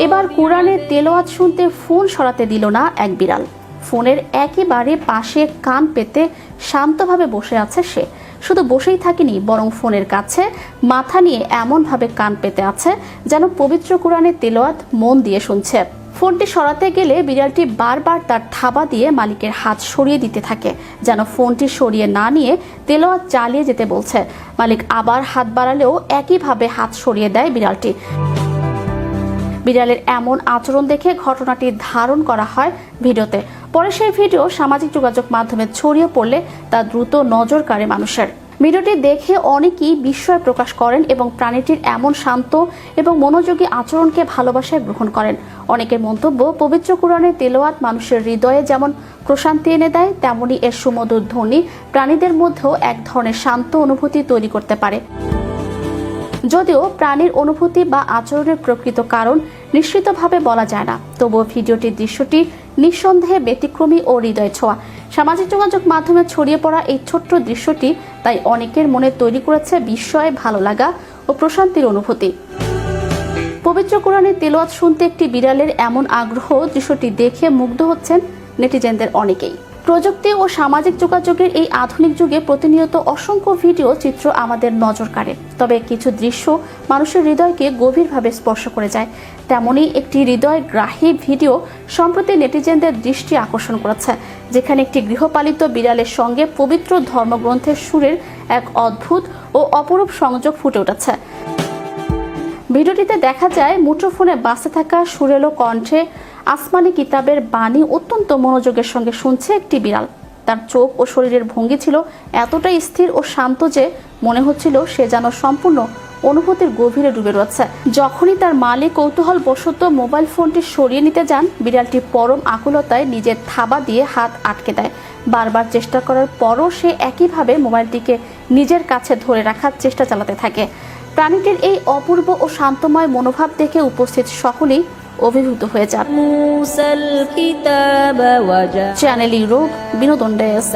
এবার কোরআনের তেলাওয়াত শুনতে ফোন সরাতে দিল না এক বিড়াল। ফোনের একেবারে পাশে কান পেতে শান্তভাবে বসে আছে সে। শুধু বসেই থাকেনি, বরং ফোনের কাছে মাথা নিয়ে এমনভাবে কান পেতে আছে যেন পবিত্র কোরআনের তেলাওয়াত মন দিয়ে শুনছে। ফোনটি সরাতে গেলে বিড়ালটি বারবার তার থাবা দিয়ে মালিকের হাত সরিয়ে দিতে থাকে, যেন ফোনটি সরিয়ে না নিয়ে তেলাওয়াত চালিয়ে যেতে বলছে। মালিক আবার হাত বাড়ালেও একইভাবে হাত সরিয়ে দেয় বিড়ালটি। বিড়ালের এমন আচরণ দেখে ঘটনাটি ধারণ করা হয় ভিডিওতে। পরে সেই ভিডিও সামাজিক যোগাযোগ মাধ্যমে ছড়িয়ে পড়লে তা দ্রুত নজর কাড়ে মানুষের। ভিডিওটি দেখে অনেকেই বিস্ময় প্রকাশ করেন এবং প্রাণীটির এমন শান্ত এবং মনোযোগী আচরণকে ভালোবাসায় গ্রহণ করেন। অনেকের মন্তব্য, পবিত্র কোরআনের তেলাওয়াত মানুষের হৃদয়ে যেমন প্রশান্তি এনে দেয়, তেমনি এর সুমধুর ধ্বনি প্রাণীদের মধ্যেও এক ধরনের শান্ত অনুভূতি তৈরি করতে পারে। যদিও প্রাণীর অনুভূতি বা আচরণের প্রকৃত কারণ নিশ্চিতভাবে বলা যায় না, তবুও ভিডিওটির দৃশ্যটি নিঃসন্দেহে ব্যতিক্রমী ও হৃদয় ছোঁয়া। সামাজিক যোগাযোগ মাধ্যমে ছড়িয়ে পড়া এই ছোট্ট দৃশ্যটি তাই অনেকের মনে তৈরি করেছে বিস্ময়, ভালো লাগা ও প্রশান্তির অনুভূতি। পবিত্র কোরআনের তেলাওয়াত শুনতে একটি বিড়ালের এমন আগ্রহ, দৃশ্যটি দেখে মুগ্ধ হচ্ছেন নেটিজেনদের অনেকেই। প্রযুক্তি ও সামাজিক যোগাযোগের এই আধুনিক যুগে প্রতিনিয়ত অসংখ্য ভিডিও চিত্র আমাদের নজর কাড়ে, তবে কিছু দৃশ্য মানুষের হৃদয়কে গভীরভাবে স্পর্শ করে যায়। তেমনই একটি হৃদয়গ্রাহী ভিডিও সম্প্রতি নেটিজেনদের দৃষ্টি আকর্ষণ করেছে, যেখানে একটি গৃহপালিত বিড়ালের সঙ্গে পবিত্র ধর্মগ্রন্থের সুরের এক অদ্ভুত ও অপরূপ সংযোগ ফুটে উঠেছে। ভিডিওটিতে দেখা যায় মুঠোফোনে বাজতে থাকা সুরেলো কণ্ঠে আসমানি কিতাবের বাণী অত্যন্ত মনোযোগের সঙ্গে শুনছে একটি বিড়াল। তার চোখ ও শরীরের ভঙ্গি ছিল এতটাই স্থির ও শান্ত যে মনে হচ্ছিল সে যেন সম্পূর্ণ অনুভূতির গভীরে ডুবে রয়েছে। যখনই তার মালিক কৌতূহলবশত মোবাইল ফোনটি সরিয়ে নিতে যান, বিড়ালটি পরম আকুলতায় নিজের থাবা দিয়ে হাত আটকে দেয়। বারবার চেষ্টা করার পরও সে একইভাবে মোবাইলটিকে নিজের কাছে ধরে রাখার চেষ্টা চালাতে থাকে। প্রাণীটির এই অপূর্ব ও শান্তময় মনোভাব দেখে উপস্থিত সকলেই অভিভূত হয়ে যান। চ্যানেল ইউরোপ বিনোদন ডেস্ক।